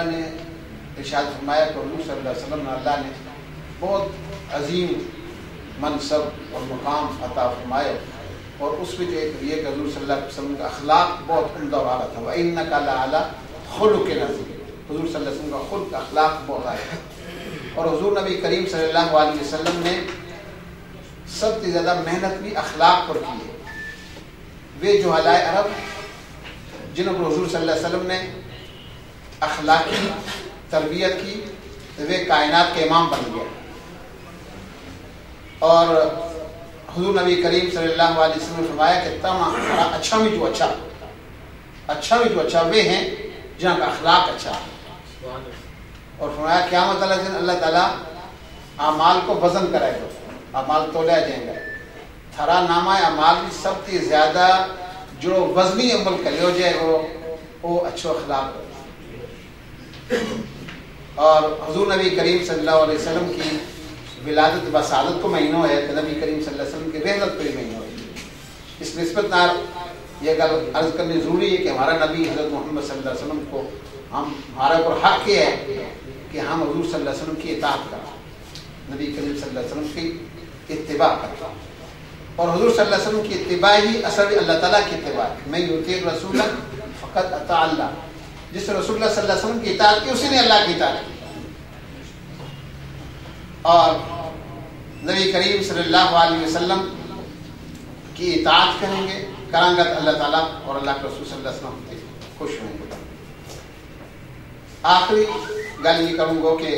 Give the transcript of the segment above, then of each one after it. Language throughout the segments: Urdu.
نے ارشاد فرمایا کہ حضور صلی اللہ علیہ وسلم نے اللہ نے بہت عظیم منصب اور مقام عطا فرمایا، اور اس میں جو ایک یہ کہ حضور صلی اللہ علیہ وسلم کا اخلاق بہت عمدہ و اعلیٰ تھا۔ وَإِنَّكَ لَعَلَىٰ خُلُقٍ عَظِيمٍ، حضور صلی اللہ علیہ وسلم کا خلق اخلاق بہت اعلیٰ ہے، اور حضور نبی کریم صلی اللہ علیہ وسلم نے سب سے زیادہ محنت بھی اخلاق پر کی ہے۔ وہ جو حلائے عرب جنہوں کو حضور صلی اللہ علیہ وسلم نے اخلاقی تربیت کی، وہ کائنات کے امام بن گیا، اور حضور نبی کریم صلی اللہ علیہ وسلم نے فرمایا کہ تمام اچھا میں جو اچھا وہ ہیں جہاں کا اخلاق اچھا ہے، اور فرمایا قیامت والا دن اللہ تعالیٰ اعمال کو وزن کرائے گا، اعمال تولا جائیں گے، تھرا نامہ اعمال بھی سب سے زیادہ جو وزنی عمل کر ہو جائے وہ اچھا اخلاق ہو۔ اور حضور نبی کریم صلی اللہ علیہ وسلم کی ولادت بسعادت کو مہینوں ہے کہ نبی کریم صلی اللہ علیہ وسلم کی رحلت کو مہینوں ہے۔ اس نسبت نار یہ گل عرض کرنی ضروری ہے کہ ہمارا نبی حضرت محمد صلی اللہ علیہ وسلم کو ہمارے اوپر حق یہ ہے کہ ہم حضور صلی اللہ علیہ وسلم کی اطاعت کریں، نبی کریم صلی اللہ علیہ وسلم کی اتباع کریں، اور حضور صلی اللہ علیہ وسلم کی اتباع ہی اصل اللہ تعالیٰ کی اتباع ہے۔ میں یطیع الرسول فقط اطاع اللہ، جس نے رسول اللہ صلی اللہ علیہ وسلم کی اطاعت کی اسی نے اللہ کی اطاعت کی، اور نبی کریم صلی اللہ علیہ وسلم کی اطاعت کریں گے، کریں گے اللہ تعالیٰ اور اللہ کے رسول صلی اللہ علیہ وسلم خوش ہوں گے۔ آخری گل یہ کروں گا کہ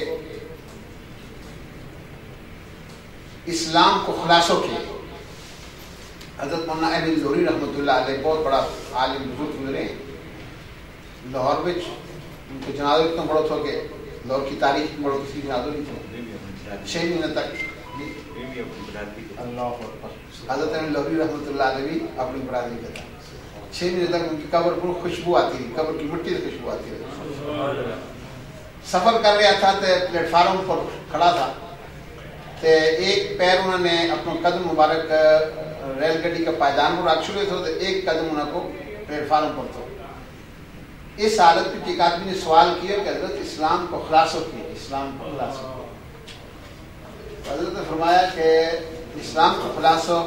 اسلام کو خلاصوں کے حضرت مولانا احمد لاہوری رحمۃ اللہ علیہ بہت بڑا عالم بزرگ گزرے ہیں لاہور میں، ان کو جنازہ اتنا بڑا تھا کہ لاہور کی تاریخ میں بڑا کسی جنازہ نہیں تھا، 6 مہینے تک اللہ حضرت احمد لاہوری رحمۃ اللہ علیہ بھی اپنی برادری کا تھا، 6 مہینے تک ان کی قبر پر خوشبو آتی تھی، قبر کی مٹی سے خوشبو آتی تھی۔ سفر کر رہا تھا تو پلیٹ فارم پر کھڑا تھا، تو ایک پیر انہوں نے اپنا قدم مبارک ریل گاڑی کا پائدان پر رکھ چھوڑے تھے، تو ایک قدم انہوں کو پلیٹ فارم پر تھا۔ اس حالت میں ایک آدمی نے سوال کیا کہ حضرت اسلام کو خلاصو کیا، اسلام کو خلاصو کیا۔ حضرت نے فرمایا کہ اسلام کو خلاصو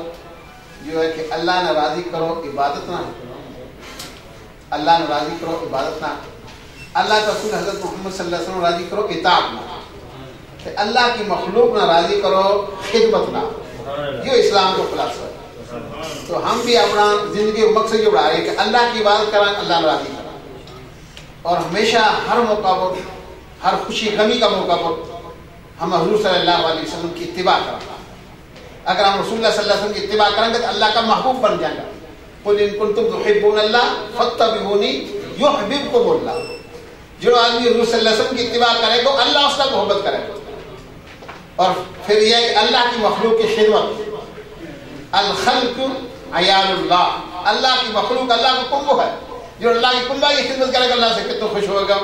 جو ہے کہ اللہ نے راضی کرو عبادت نہ، اللہ نے راضی کرو عبادت نہ، اللہ کا رسول حضرت محمد صلی اللہ علیہ وسلم راضی کرو اطاعت نہ، کہ اللہ کی مخلوق نہ راضی کرو خدمت نہ، یہ اسلام کو خلاصہ ہے۔ تو ہم بھی اپنا زندگی مقصد یہ بڑھا رہے ہیں کہ اللہ کی عبادت کریں، اللہ نے راضی کریں، اور ہمیشہ ہر موقع پر، ہر خوشی غمی کا موقع پر ہم حضور صلی اللہ علیہ وسلم کی اتباع کریں۔ اگر ہم رسول اللہ صلی اللہ علیہ وسلم کی اتباع کریں گے تو اللہ کا محبوب بن جائیں گا۔ قل ان کنتم تحبون اللہ فاتبعونی یحببکم اللہ، جو آدمی حضور صلی اللہ علیہ وسلم کی اتباع کرے گا اللہ اس کا محبت کرے گا۔ اور پھر یہ ہے کہ اللہ کی مخلوق کی خدمت، الخلق عیال اللہ، اللہ کی مخلوق اللہ کا کنبہ ہے، جو اللہ کی کنبہ کی خدمت کرے گا اللہ سے کتنا خوش ہوگا۔